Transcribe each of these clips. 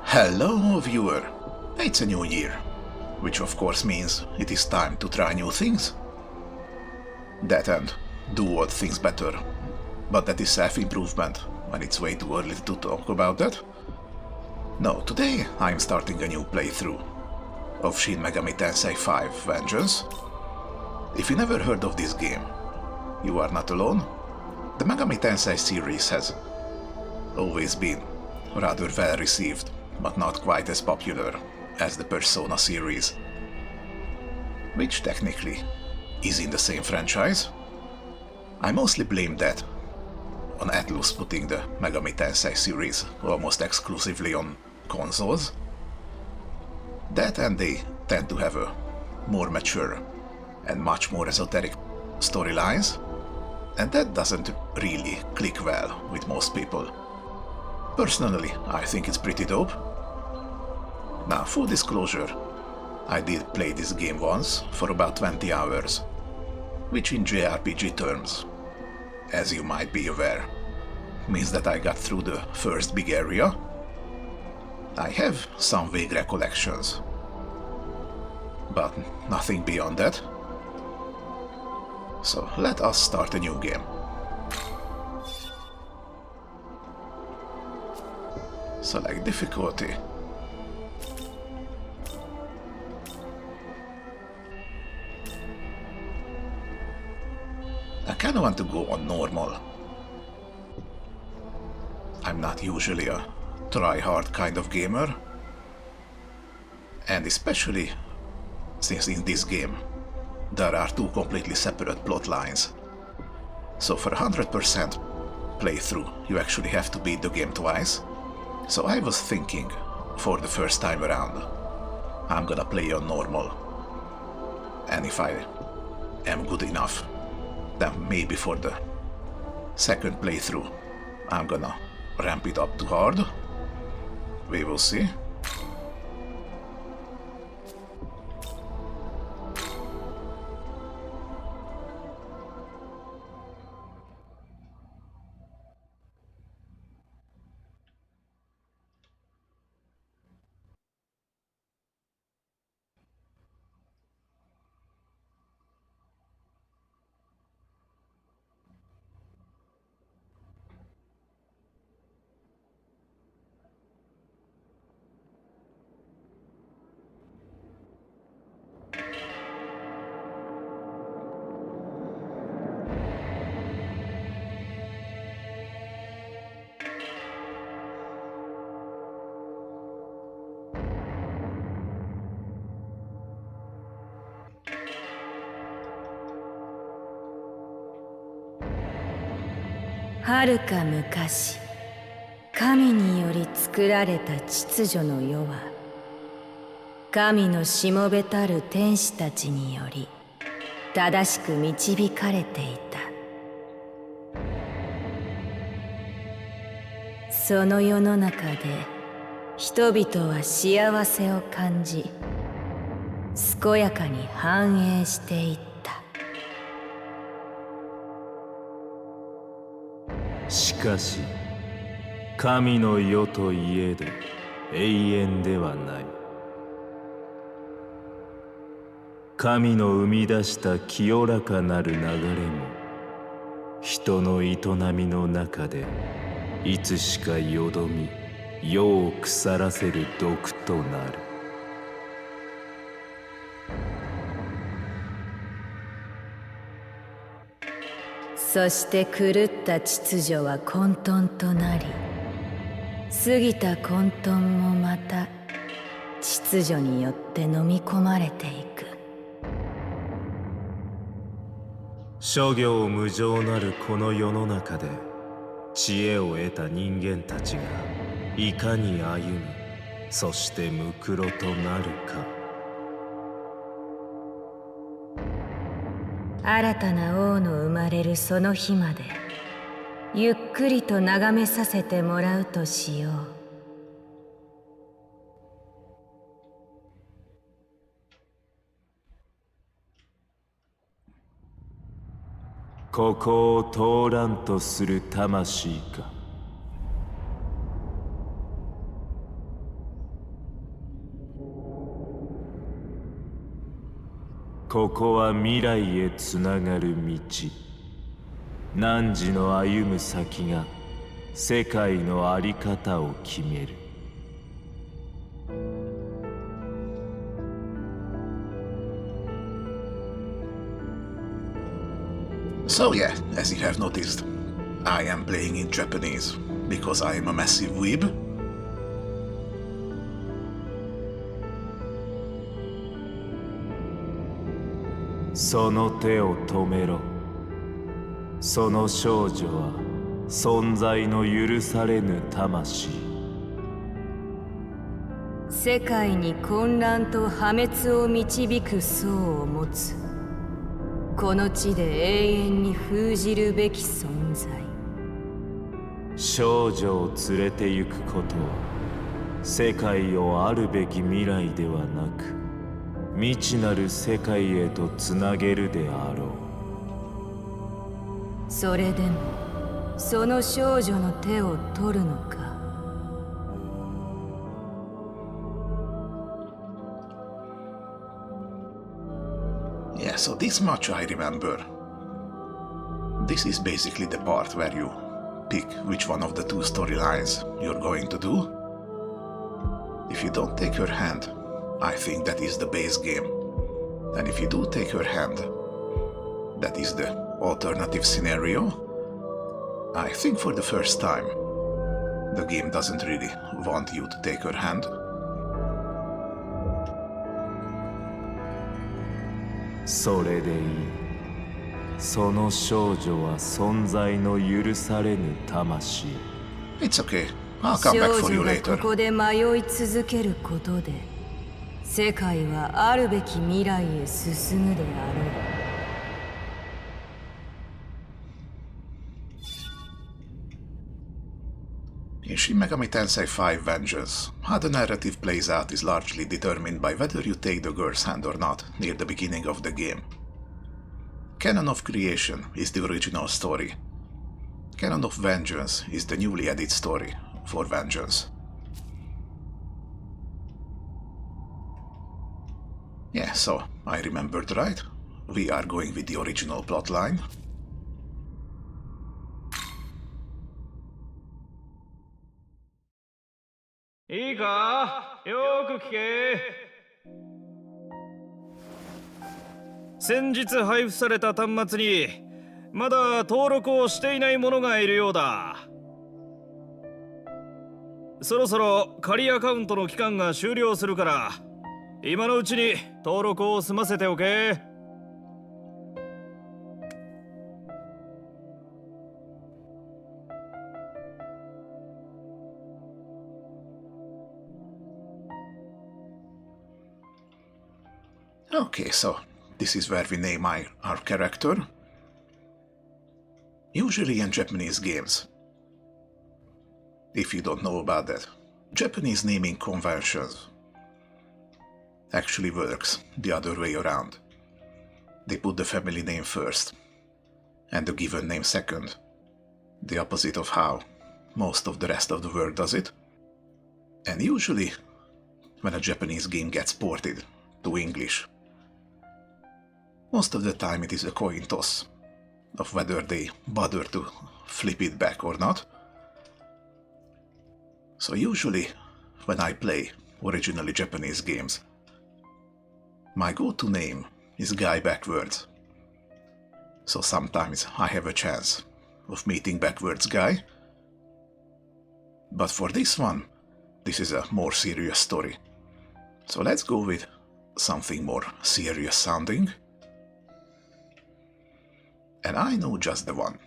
Hello, viewer. It's a new year, which of course means it is time to try new things. That and do old things better. But that is self-improvement, and it's way too early to talk about that. No, today I'm starting a new playthrough of Shin Megami Tensei 5 Vengeance. If you never heard of this game, you are not alone. The Megami Tensei series has always been rather well received, but not quite as popular as the Persona series, which technically is in the same franchise. I mostly blame that on Atlus putting the Megami Tensei series almost exclusively on consoles. That and they tend to have a more mature and much more esoteric storylines, and that doesn't really click well with most people. Personally, I think it's pretty dope. Now, full disclosure, I did play this game once for about 20 hours, which in JRPG terms, as you might be aware, means that I got through the first big area. I have some vague recollections, but nothing beyond that. So let us start a new game. Select difficulty. I kinda want to go on normal. I'm not usually a try-hard kind of gamer, and especially since in this game there are two completely separate plot lines. So for 100% playthrough you actually have to beat the game twice. So I was thinking, for the first time around, I'm gonna play on normal, and if I am good enough, then maybe for the second playthrough I'm gonna ramp it up to hard. We will see.遥か昔、神により作られた秩序の世は、神のしもべたる天使たちにより正しく導かれていた。その世の中で人々は幸せを感じ、健やかに繁栄していった。しかし神の世といえど永遠ではない。神の生み出した清らかなる流れも人の営みの中でいつしかよどみ世を腐らせる毒となる。そして狂った秩序は混沌となり、過ぎた混沌もまた秩序によって飲み込まれていく。諸行無常なるこの世の中で知恵を得た人間たちがいかに歩み、そして無黒となるか。新たな王の生まれるその日までゆっくりと眺めさせてもらうとしよう。ここを通らんとする魂か。ここは未来へつながる道。汝の歩む先が世界の在り方を決める。So yeah, as you have noticed, I am playing in Japanese because I am a massive weeb. その手を止めろ。その少女は存在の許されぬ魂。世界に混乱と破滅を導く層を持つ、この地で永遠に封じるべき存在。少女を連れて行くことは世界をあるべき未来ではなく未知なる世界へとつなげるであろう。それでもその少女の手を取るのか。Yeah, so this much I remember. This is basically the part where you pick which one of the two storylines you're going to do. If you don't take her hand, I think that is the base game. And if you do take her hand, that is the alternative scenario. I think for the first time, the game doesn't really want you to take her hand. それでいい。その少女は存在の許されぬ魂。It's okay. I'll come back for you 少女が later. ここで迷い続けることで、世界はあるべき未来へ進むであろう。In Shin Megami Tensei 5 Vengeance, how the narrative plays out is largely determined by whether you take the girl's hand or not near the beginning of the game. Canon of Creation is the original story. Canon of Vengeance is the newly added story for Vengeance. Yeah, so I remembered right. We are going with the original plotline. いいか、よーく聞け。先日配布された端末にまだ登録をしていない者がいるようだ。そろそろ仮アカウントの期間が終了するから今のうちに登録を済ませておけ。Okay, so this is where we name our character. Usually in Japanese games, if you don't know about that, Japanese naming conventions actually works the other way around. They put the family name first and the given name second, the opposite of how most of the rest of the world does it. And usually, when a Japanese game gets ported to English, most of the time it is a coin toss of whether they bother to flip it back or not. So usually, when I play originally Japanese games, my go-to name is Guy backwards. So sometimes I have a chance of meeting backwards Guy. But for this one, this is a more serious story. So let's go with something more serious sounding. And I know just the one.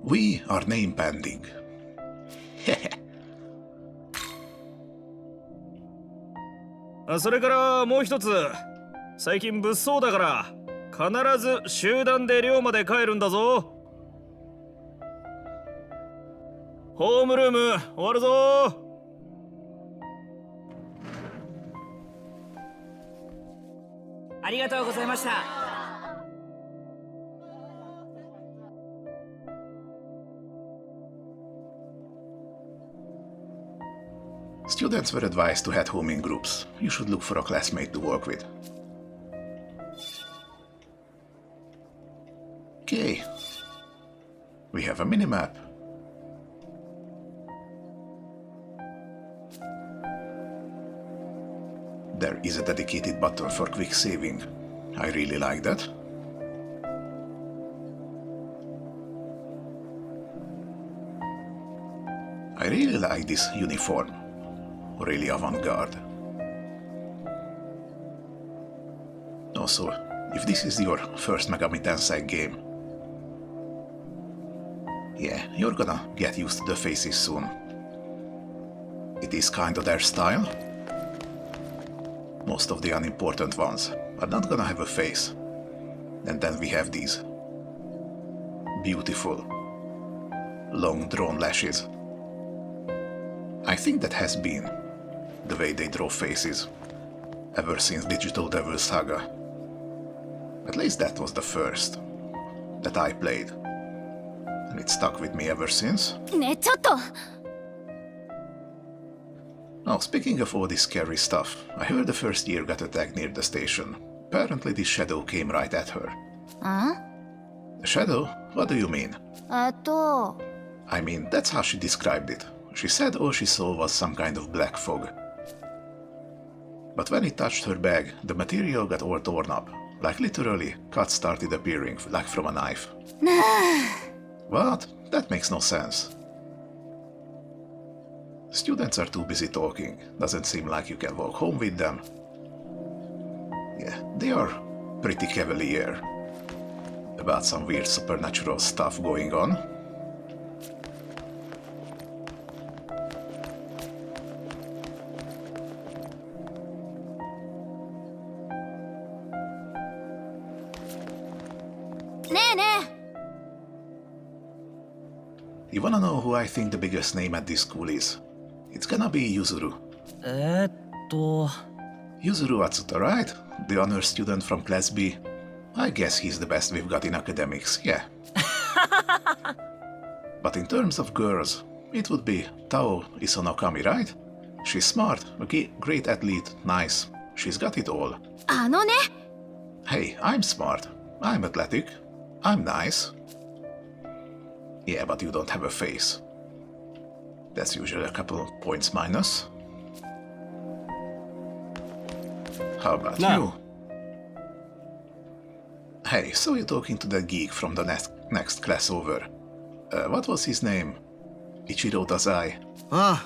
We are name pending. それからもう一つ、最近物騒だから必ず集団で寮まで帰るんだぞ。ホームルーム終わるぞ。ありがとうございました。Students were advised to head home in groups. You should look for a classmate to work with. Okay. We have a minimap. There is a dedicated button for quick saving. I really like that. I really like this uniform. Really avant-garde. Also, if this is your first Megami Tensei game, yeah, you're gonna get used to the faces soon. It is kinda their style. Most of the unimportant ones are not gonna have a face. And then we have these beautiful, long drawn lashes. I think that has been the way they draw faces ever since Digital Devil Saga. At least that was the first that I played. And it stuck with me ever since. Oh, speaking of all this scary stuff, I heard the first year got attacked near the station. Apparently this shadow came right at her. Huh? A shadow? What do you mean? I mean, that's how she described it. She said all she saw was some kind of black fog. But when it touched her bag, the material got all torn up. Like literally, cuts started appearing, like from a knife. What? That makes no sense. Students are too busy talking. Doesn't seem like you can walk home with them. Yeah, they are pretty cavalier about some weird supernatural stuff going on. You wanna know who I think the biggest name at this school is? It's gonna be Yuzuru. Yuzuru Atsuta, right? The honor student from Class B. I guess he's the best we've got in academics, yeah. But in terms of girls, it would be Tao Isonokami, right? She's smart, a great athlete, nice. She's got it all. Hey, I'm smart. I'm athletic. I'm nice. Yeah, but you don't have a face. That's usually a couple of points minus. How about you? Hey, so you're talking to that geek from the next class over. What was his name? Ichiro Dazai. Ah.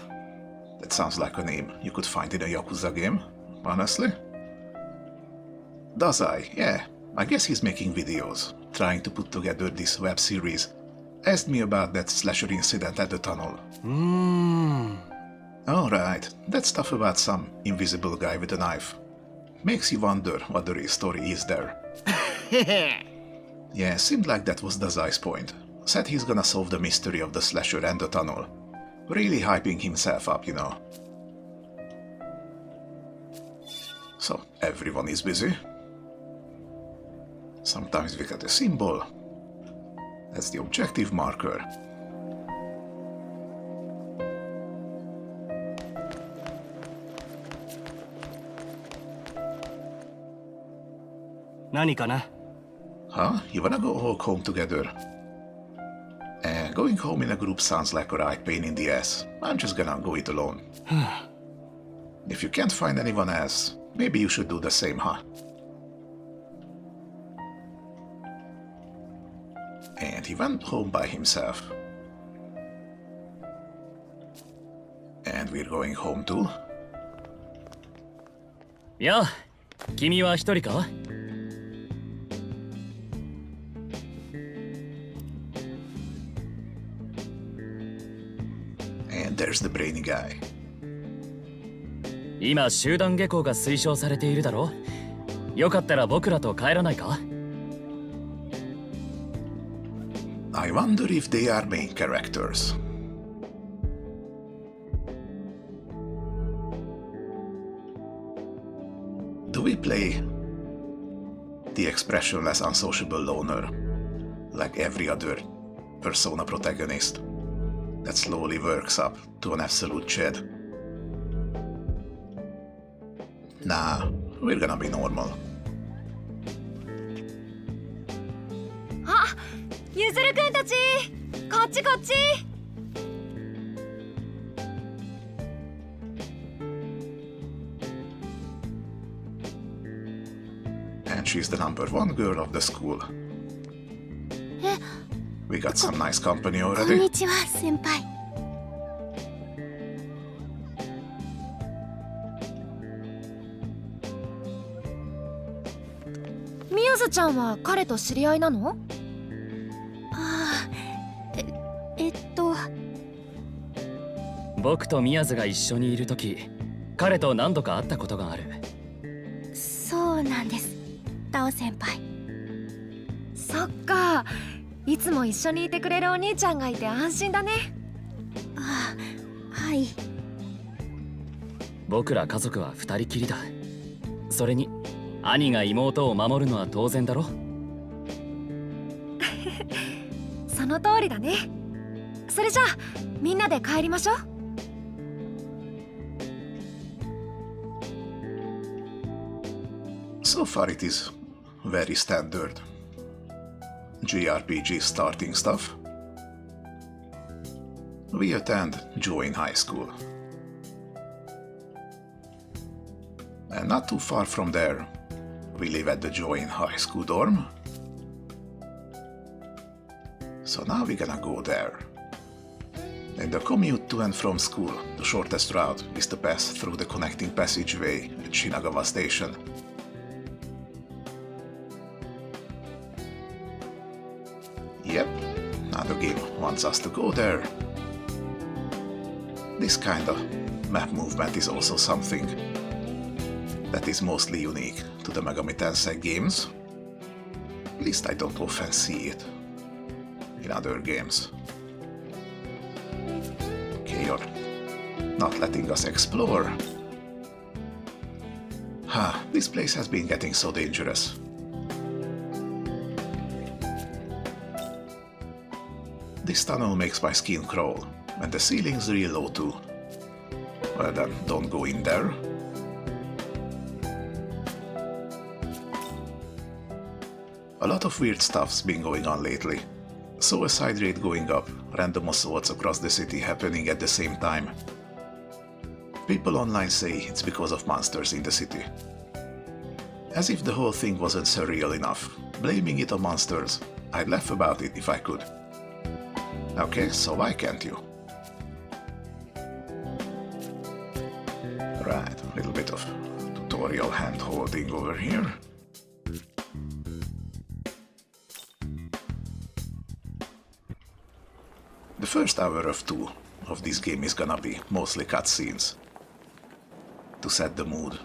That sounds like a name you could find in a Yakuza game, honestly. Dazai, yeah. I guess he's making videos, trying to put together this web series. Asked me about that slasher incident at the tunnel. Alright, that stuff about some invisible guy with a knife. Makes you wonder what the real story is there. Yeah, seemed like that was Dazai's point. Said he's gonna solve the mystery of the slasher and the tunnel. Really hyping himself up, you know. So, everyone is busy. Sometimes we get a symbol. That's the objective marker. Huh? You wanna go walk home together? Going home in a group sounds like a right pain in the ass. I'm just gonna go it alone. If you can't find anyone else, maybe you should do the same, huh? And he went home by himself. And we're going home too? Yeah, 君は一人か? And there's the brainy guy. 今集団下校が推奨されているだろ? よかったら僕らと帰らないか? I wonder if they are main characters. Do we play the expressionless unsociable loner, like every other Persona protagonist, that slowly works up to an absolute Chad? Nah, we're gonna be normal. あ、ゆずるくんたち、こっちこっち。And she's the #1 girl of the school. え、 We got some nice company こん already. にちは先輩。みずちゃんは彼と知り合いなの？ああ、僕と宮津が一緒にいる時彼と何度か会ったことがある。そうなんです。タオ先輩。そっか、いつも一緒にいてくれるお兄ちゃんがいて安心だね。ああ、はい。僕ら家族は二人きりだ。それに兄が妹を守るのは当然だろ。その通りだね。それじゃあみんなで帰りましょう。So far it is very standard JRPG starting stuff. We attend Join High School. And not too far from there, we live at the Join High School dorm. So now we're gonna go there. In the commute to and from school, the shortest route is to pass through the connecting passageway at Shinagawa Station. Yep, now the game wants us to go there. This kind of map movement is also something that is mostly unique to the Megami Tensei games. At least I don't often see it in other games. Okay, you're not letting us explore. This place has been getting so dangerous. This tunnel makes my skin crawl, and the ceiling's real low too. Well then, don't go in there. A lot of weird stuff's been going on lately. Suicide rate going up, random assaults across the city happening at the same time. People online say it's because of monsters in the city. As if the whole thing wasn't surreal enough, blaming it on monsters, I'd laugh about it if I could. Okay, so why can't you? Right, a little bit of tutorial hand-holding over here. The first hour or two of this game is gonna be mostly cutscenes to set the mood.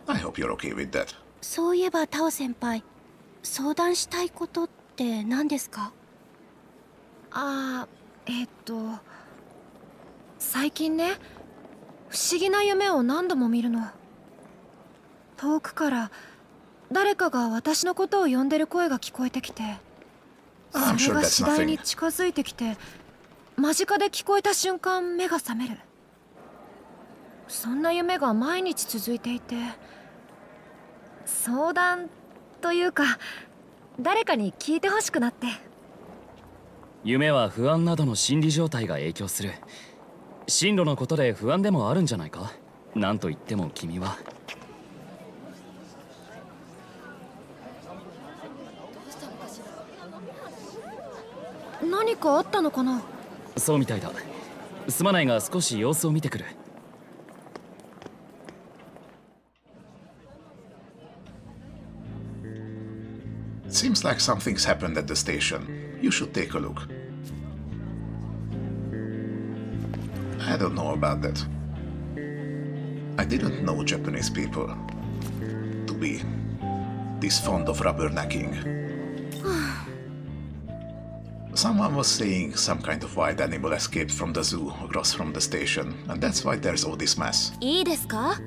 I hope you're okay with that. そういえばタオ先輩、相談したいことって何ですか？最近ね、不思議な夢を何度も見るの。遠くから誰かが私のことを呼んでる声が聞こえてきて、それが次第に近づいてきて、間近で聞こえた瞬間目が覚める。そんな夢が毎日続いていて、相談というか誰かに聞いてほしくなって。夢は不安などの心理状態が影響する。進路のことで不安でもあるんじゃないか？なんと言っても君は。何かあったのかな？そうみたいだ。すまないが少し様子を見てくる。Seems like something's happened at the station. You should take a look. I don't know about that. I didn't know Japanese people to be this fond of rubbernecking. Someone was saying some kind of wild animal escaped from the zoo across from the station, and that's why there's all this mess. いいですか？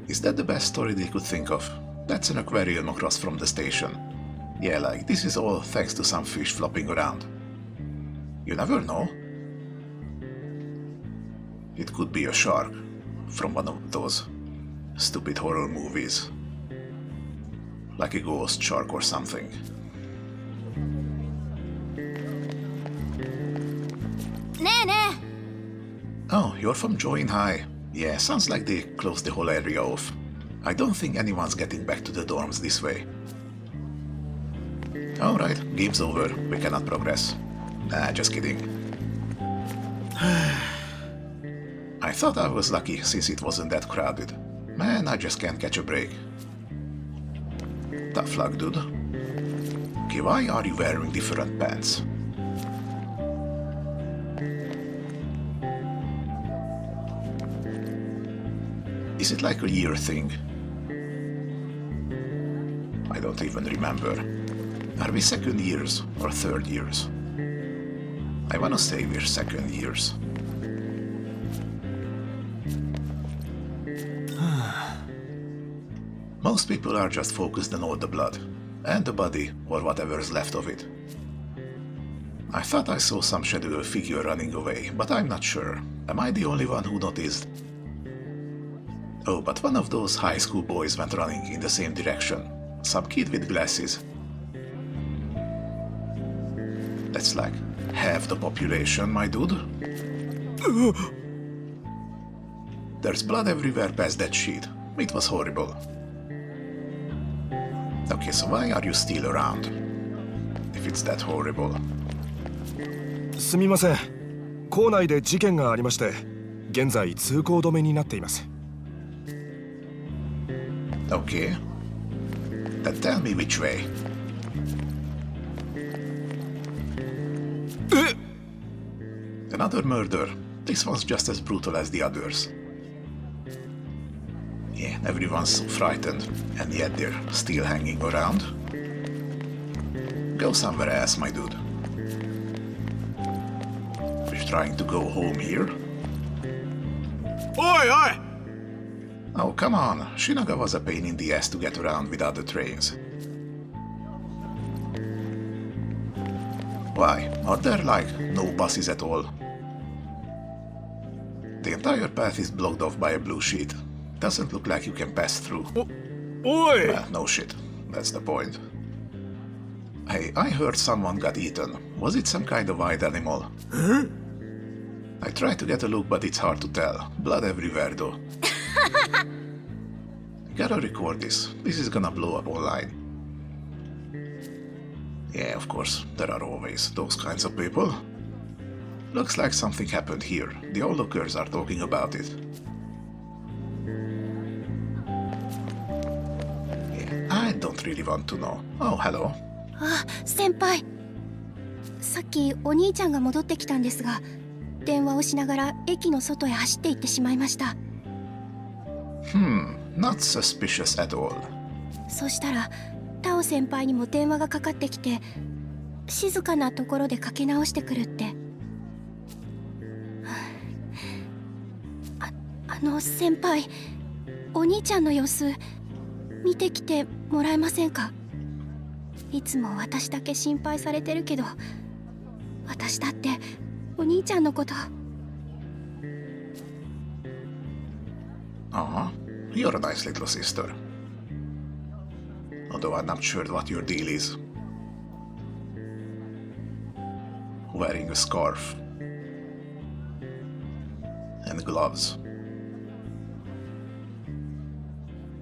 Is that the best story they could think of? That's an aquarium across from the station. Yeah, like, this is all thanks to some fish flopping around. You never know. It could be a shark from one of those stupid horror movies. Like a ghost shark or something. Oh, you're from Join High. Yeah, sounds like they closed the whole area off. I don't think anyone's getting back to the dorms this way. Alright, game's over. We cannot progress. Nah, just kidding. I thought I was lucky since it wasn't that crowded. Man, I just can't catch a break. Tough luck, dude. Okay, why are you wearing different pants? Is it like a year thing? I don't even remember. Are we second years or third years? I wanna say we're second years. Most people are just focused on all the blood, and the body, or whatever's left of it. I thought I saw some shadowy figure running away, but I'm not sure. Am I the only one who noticed? Oh, but one of those high school boys went running in the same direction. Some kid with glasses. That's like half the population, my dude. There's blood everywhere past that sheet. It was horrible. Okay, so why are you still around? If it's that horrible. すみません。校内で事件がありまして、現在通行止めになっています。Okay. Then tell me which way. Another murder. This one's just as brutal as the others. Yeah, everyone's so frightened, and yet they're still hanging around. Go somewhere else, my dude. We're trying to go home here? Oi, oi! Oh, come on. Shinaga was a pain in the ass to get around without the trains. Why? Are there, like, no buses at all? The entire path is blocked off by a blue sheet. Doesn't look like you can pass through. Oi! Well, no shit. That's the point. Hey, I heard someone got eaten. Was it some kind of wild animal? Huh? I tried to get a look, but it's hard to tell. Blood everywhere, though. Gotta record this. This is gonna blow up online. Yeah, of course, there are always those kinds of people. Looks like something happened here. The onlookers are talking about it. Yeah, I don't really want to know. Oh, hello. あ、先輩。さっきお兄ちゃんが戻ってきたんですが、電話をしながら駅の外へ走って行ってしまいました。Not suspicious at all. そしたらタオ先輩にも電話がかかってきて、静かなところでかけ直してくるって。あの先輩、お兄ちゃんの様子見てきてもらえませんか？いつも私だけ心配されてるけど、私だってお兄ちゃんのこと。You're a nice little sister. Although I'm not sure what your deal is. Wearing a scarf. And gloves.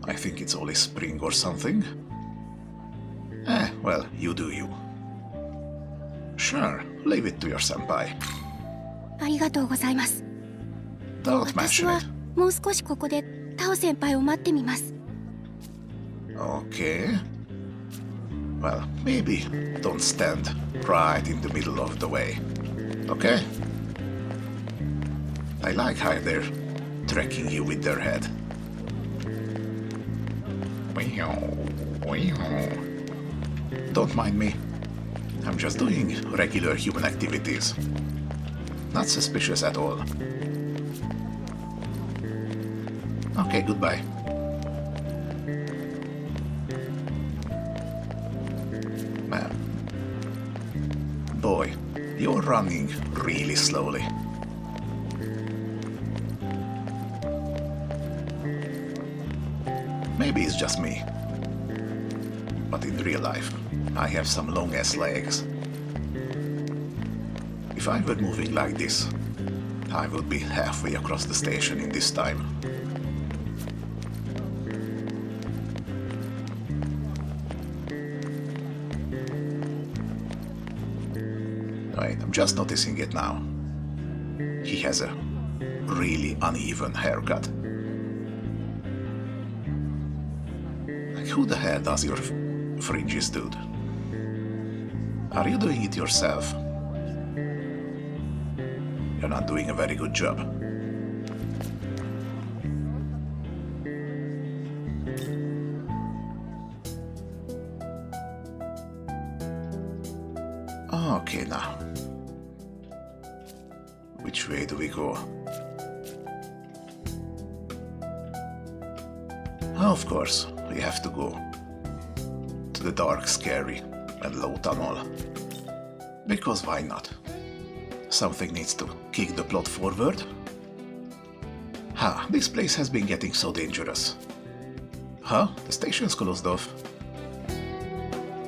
I think it's only spring or something. Well, you do you. Sure, leave it to your senpai. ありがとうございます。 Don't 私 mention は it. もう少しここでタオ先輩を待ってみます。 Okay. Well, maybe don't stand right in the middle of the way. Okay? I like how they're tracking you with their head. Don't mind me. I'm just doing regular human activities. Not suspicious at all. Okay, goodbye. Man. Boy, you're running really slowly. maybe it's just me. But in real life, I have some long ass legs. If I were moving like this, I would be halfway across the station in this time. Right, I'm just noticing it now. He has a really uneven haircut. Like, who the hell does your fringes, dude? Are you doing it yourself? You're not doing a very good job. Okay, now. Which way do we go? Of course, we have to go to the dark, scary, and low tunnel. Because why not? Something needs to kick the plot forward. This place has been getting so dangerous. The station's closed off.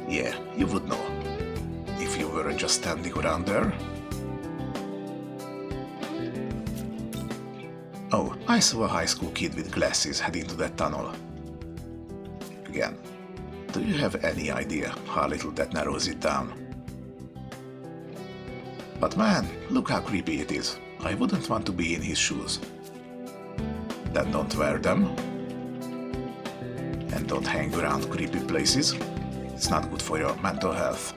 Yeah, you would know. If you weren't just standing around there. Oh, I saw a high school kid with glasses head into that tunnel. Again, do you have any idea how little that narrows it down? But man, look how creepy it is. I wouldn't want to be in his shoes. Then don't wear them. And don't hang around creepy places. It's not good for your mental health.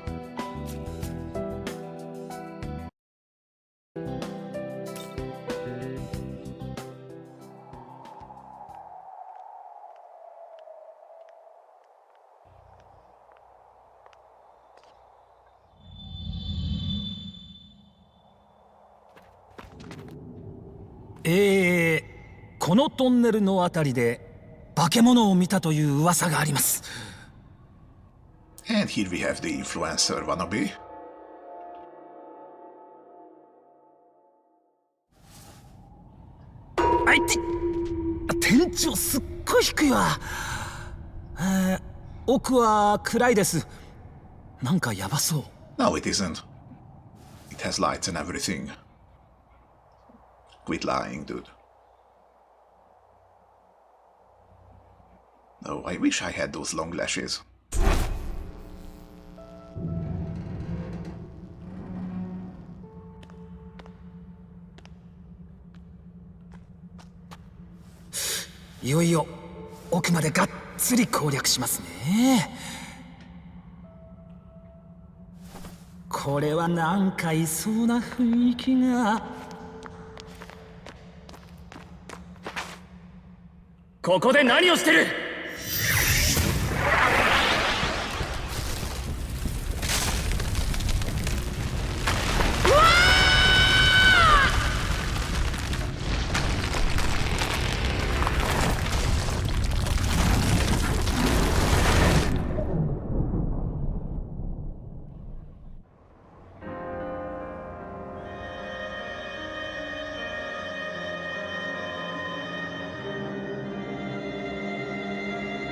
このトンネルのあたりで化け物を見たという噂があります。And here we have the influencer wannabe. 天井すっごい低いわ。奥は暗いです。なんかヤバそう。No, it isn't. It has lights and everything. Quit lying, dude. Oh, I wish I had those long lashes. いよいよ奥までがっつり攻略しますね。これはなんかいそうな雰囲気が。ここで何をしてる？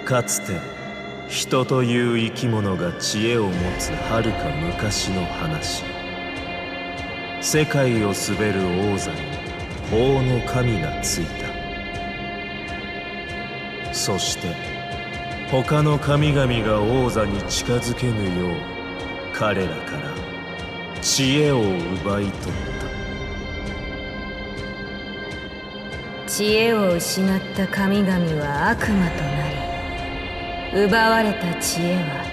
かつて人という生き物が知恵を持つはるか昔の話。世界を統べる王座に法の神がついた。そして他の神々が王座に近づけぬよう彼らから知恵を奪い取った。知恵を失った神々は悪魔となり、奪われた知恵は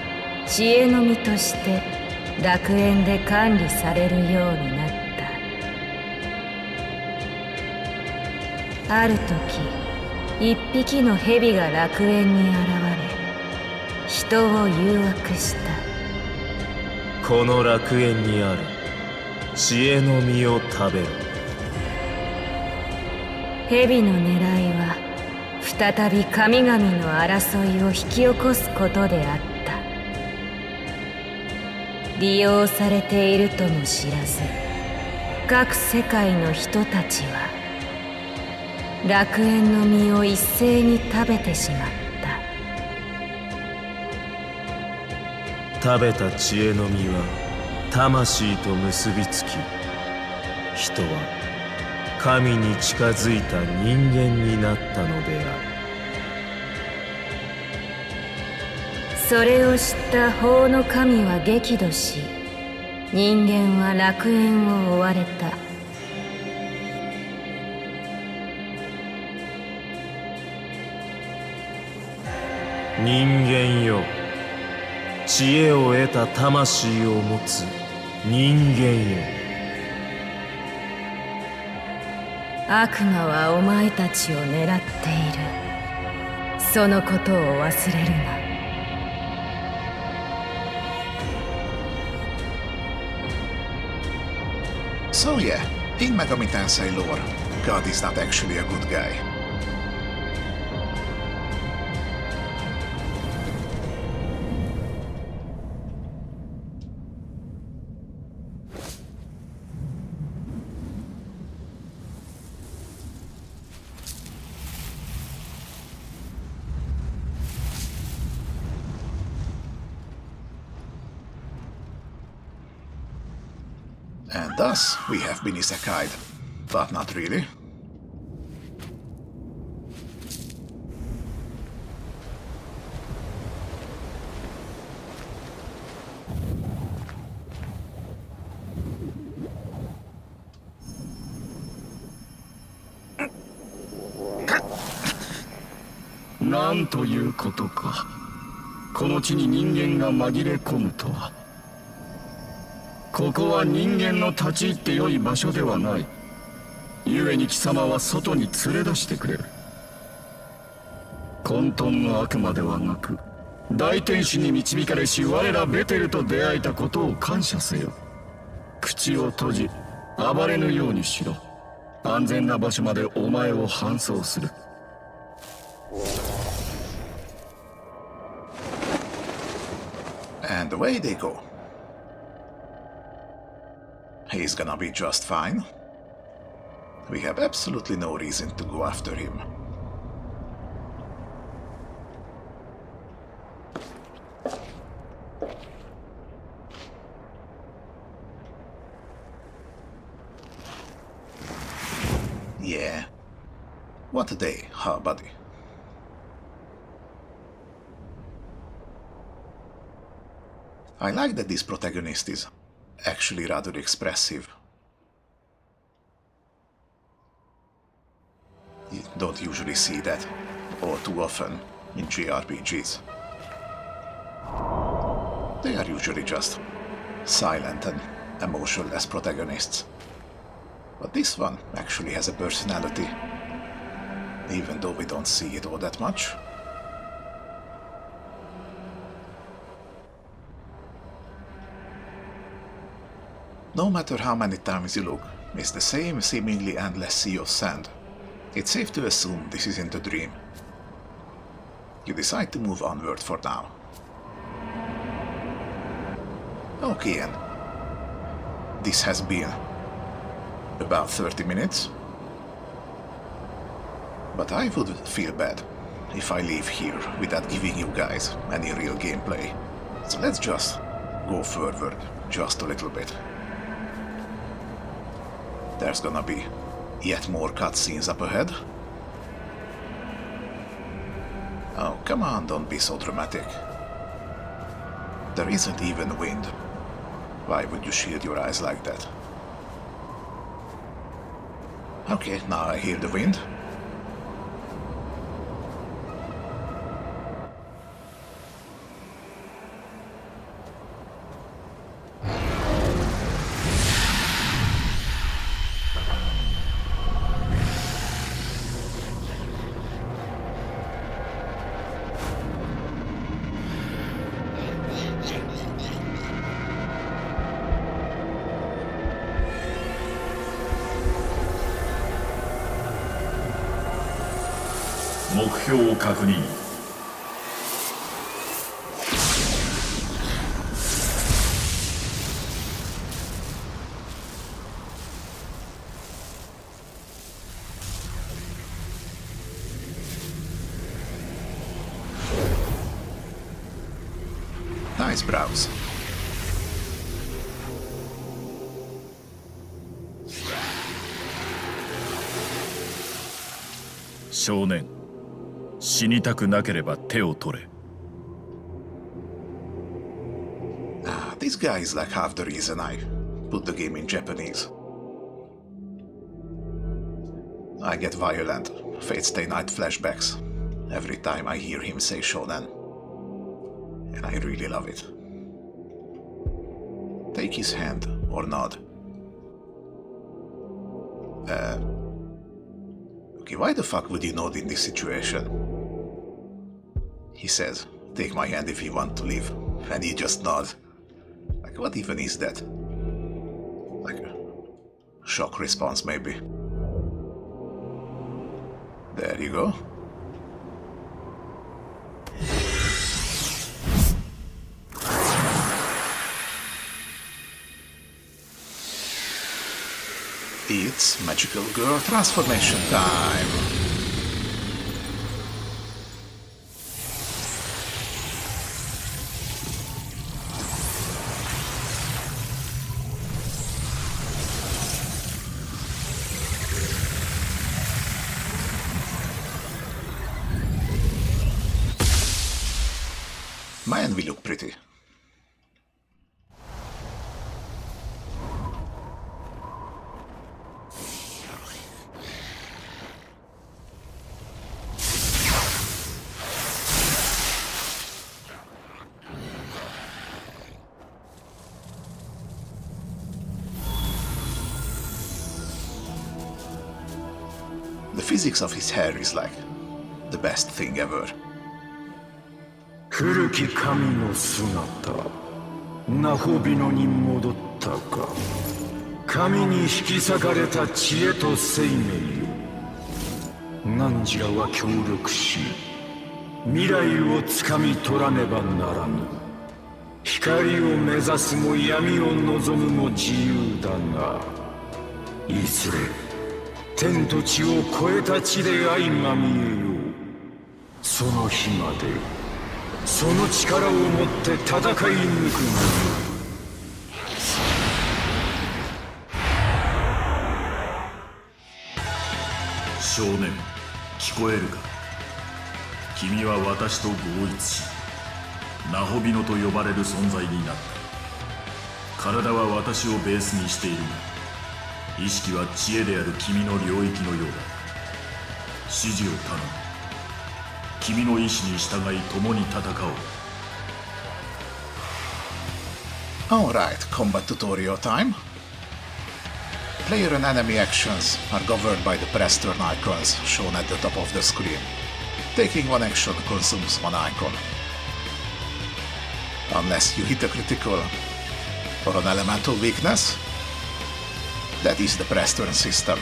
知恵の実として楽園で管理されるようになった。ある時、一匹の蛇が楽園に現れ、人を誘惑した。この楽園にある知恵の実を食べろ。蛇の狙いは再び神々の争いを引き起こすことであった。利用されているとも知らず、各世界の人たちは楽園の実を一斉に食べてしまった。食べた知恵の実は魂と結びつき、人は神に近づいた人間になったのである。それを知った法の神は激怒し、人間は楽園を追われた。人間よ、知恵を得た魂を持つ人間よ。悪魔はお前たちを狙っている。そのことを忘れるな。So yeah, in Megami Tensei lore, God is not actually a good guy. And thus, we have been isekai'd. But not really. What? なんということか。この地に人間が紛れ込むとは。ここは人間の立ち入って良い場所ではない。故に貴様は外に連れ出してくれる。混沌の悪魔ではなく、大天使に導かれし我らベテルと出会えたことを感謝せよ。口を閉じ、暴れぬようにしろ。安全な場所までお前を搬送する。And away they go. He's gonna be just fine. We have absolutely no reason to go after him. Yeah. What a day, huh, buddy? I like that this protagonist is actually rather expressive. You don't usually see that all too often in JRPGs. They are usually just silent and emotionless protagonists. But this one actually has a personality, even though we don't see it all that much. No matter how many times you look, it's the same seemingly endless sea of sand. It's safe to assume this isn't a dream. You decide to move onward for now. Okay, and this has been about 30 minutes. But I would feel bad if I leave here without giving you guys any real gameplay. So let's just go forward just a little bit. There's gonna be yet more cutscenes up ahead. Oh, come on, don't be so dramatic. There isn't even wind. Why would you shield your eyes like that? Okay, now I hear the wind.目標を確認。Nice brows. Shounen, 死にたくなければ手を取れ。 This guy is like half the reason I put the game in Japanese. I get violent, Fate Stay Night flashbacks every time I hear him say shonen. And I really love it. Take his hand, or nod. Okay, why the fuck would you nod in this situation? He says, take my hand if you want to leave, and you just nod. Like, what even is that? Like a shock response, maybe. There you go. It's magical girl transformation time. Man, we look pretty. The physics of his hair is like the best thing ever. 古き神の姿、ナホビノに戻ったか。神に引き裂かれた知恵と生命よ。汝らは協力し、未来をつかみ取らねばならぬ。光を目指すも闇を望むも自由だが、いずれ天と地を超えた地で相まみえよう。その日までその力を持って戦い抜くのよ。少年、聞こえるか。君は私と合一し、ナホビノと呼ばれる存在になった。体は私をベースにしているが、意識は知恵である君の領域のようだ。指示を頼む。君の意志に従い共に戦おう。Alright, combat tutorial time. Player and enemy actions are governed by the press turn icons shown at the top of the screen. Taking one action consumes one icon. Unless you hit a critical or an elemental weakness, that is the press turn system.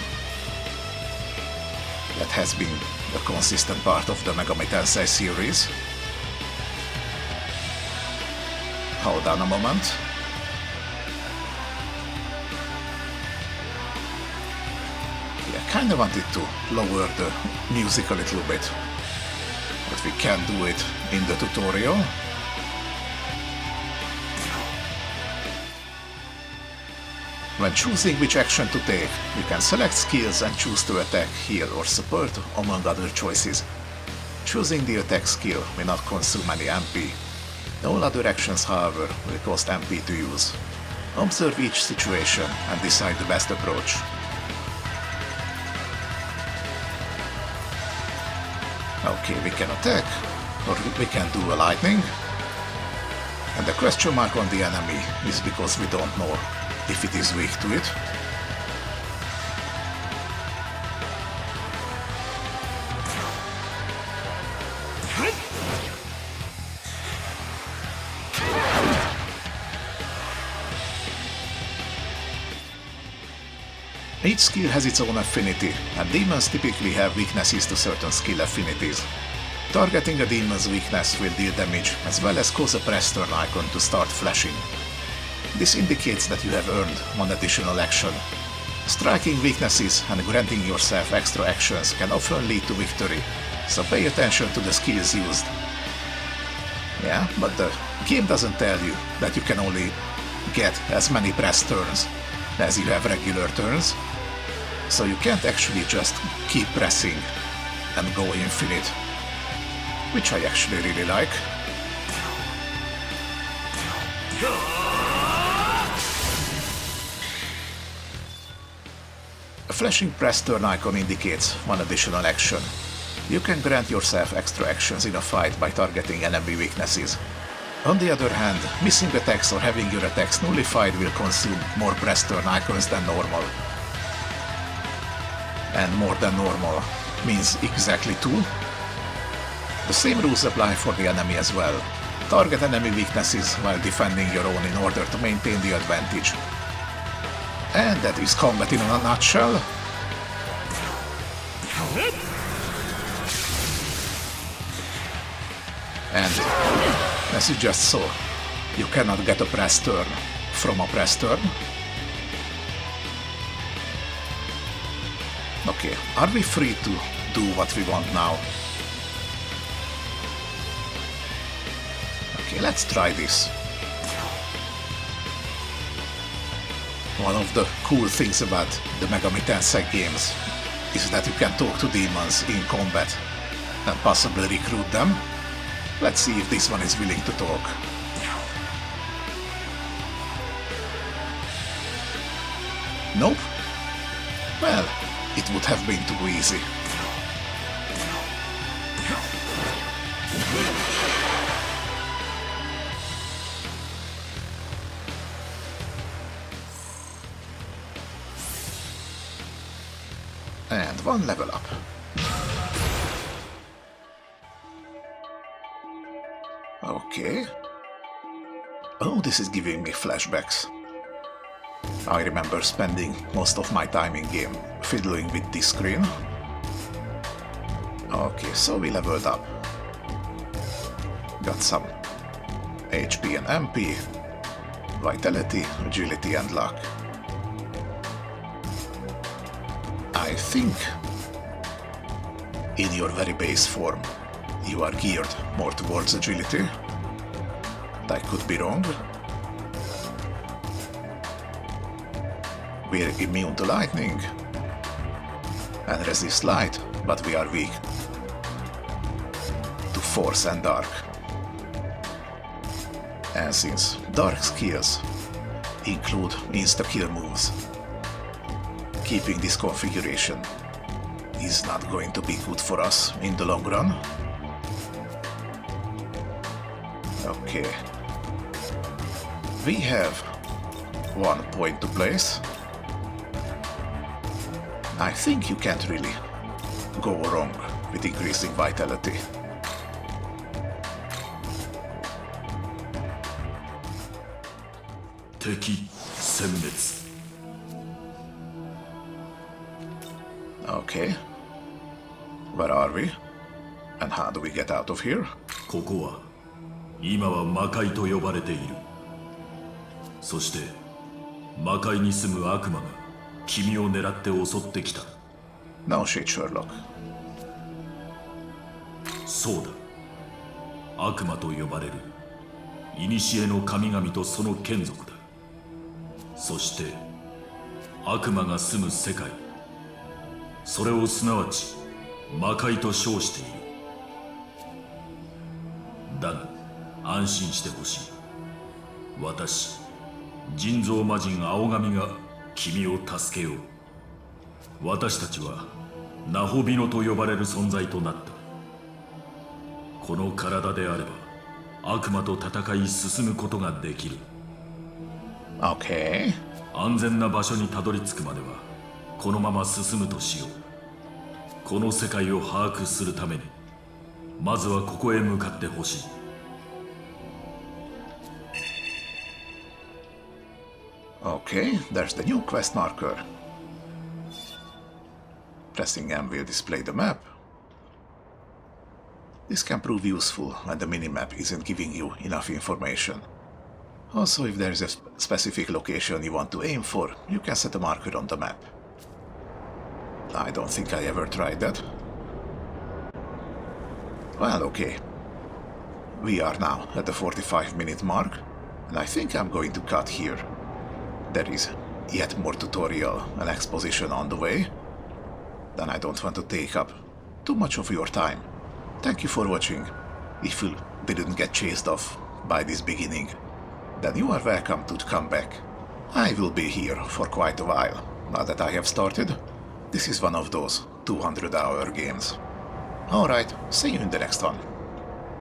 That has been a consistent part of the Megami Tensei series. Hold on a moment. Yeah, I kinda wanted to lower the music a little bit, but we can't do it in the tutorial. When choosing which action to take, you can select skills and choose to attack, heal or support, among other choices. Choosing the attack skill may not consume any MP. All other actions, however, will cost MP to use. Observe each situation and decide the best approach. Okay, we can attack, or we can do a lightning. And the question mark on the enemy is because we don't know if it is weak to it. Each skill has its own affinity, and demons typically have weaknesses to certain skill affinities. Targeting a demon's weakness will deal damage, as well as cause a press turn icon to start flashing. This indicates that you have earned one additional action. Striking weaknesses and granting yourself extra actions can often lead to victory, so pay attention to the skills used. Yeah, but the game doesn't tell you that you can only get as many press turns as you have regular turns. So you can't actually just keep pressing and go infinite, which I actually really like. A flashing press turn icon indicates one additional action. You can grant yourself extra actions in a fight by targeting enemy weaknesses. On the other hand, missing attacks or having your attacks nullified will consume more press turn icons than normal. And more than normal means exactly 2. The same rules apply for the enemy as well. Target enemy weaknesses while defending your own in order to maintain the advantage. And that is combat in a nutshell. And as you just saw, you cannot get a press turn from a press turn. Okay, are we free to do what we want now? Okay, let's try this. One of the cool things about the Megami Tensei games is that you can talk to demons in combat and possibly recruit them. Let's see if this one is willing to talk. Nope. Well, it would have been too easy. And one level up. Okay. Oh, this is giving me flashbacks. I remember spending most of my time in game fiddling with this screen. Okay, so we leveled up. Got some HP and MP, vitality, agility and luck. I think in your very base form you are geared more towards agility. I could be wrong. We're immune to lightning and resist light, but we are weak to force and dark. And since dark skills include insta-kill moves, keeping this configuration is not going to be good for us in the long run. Okay. We have 1 point to place. I think you can't really go wrong with increasing vitality. Okay. Where are we? And how do we get out of here? ここは今は魔界と呼ばれている。そして魔界に住む悪魔が君を狙って襲ってきた。No shit, Sherlock. そうだ。悪魔と呼ばれる古の神々とその眷属だ。そして悪魔が住む世界、それをすなわち魔界と称している。だが安心してほしい。私、人造魔人青神が君を助けよう。私たちはナホビノと呼ばれる存在となった。この体であれば悪魔と戦い進むことができる。Okay. 安全な場所にたどり着くまではこのまま進むとしよう。この世界を把握するためにまずはここへ向かってほしい。Okay, there's the new quest marker. Pressing M will display the map. This can prove useful when the minimap isn't giving you enough information. Also, if there is a specific location you want to aim for, you can set a marker on the map. I don't think I ever tried that. Well, okay. we are now at the 45-minute mark, and I think I'm going to cut here. There is yet more tutorial and exposition on the way. Then I don't want to take up too much of your time. Thank you for watching. If you didn't get chased off by this beginning, then you are welcome to come back. I will be here for quite a while. Now that I have started, this is one of those 200-hour games. Alright, see you in the next one.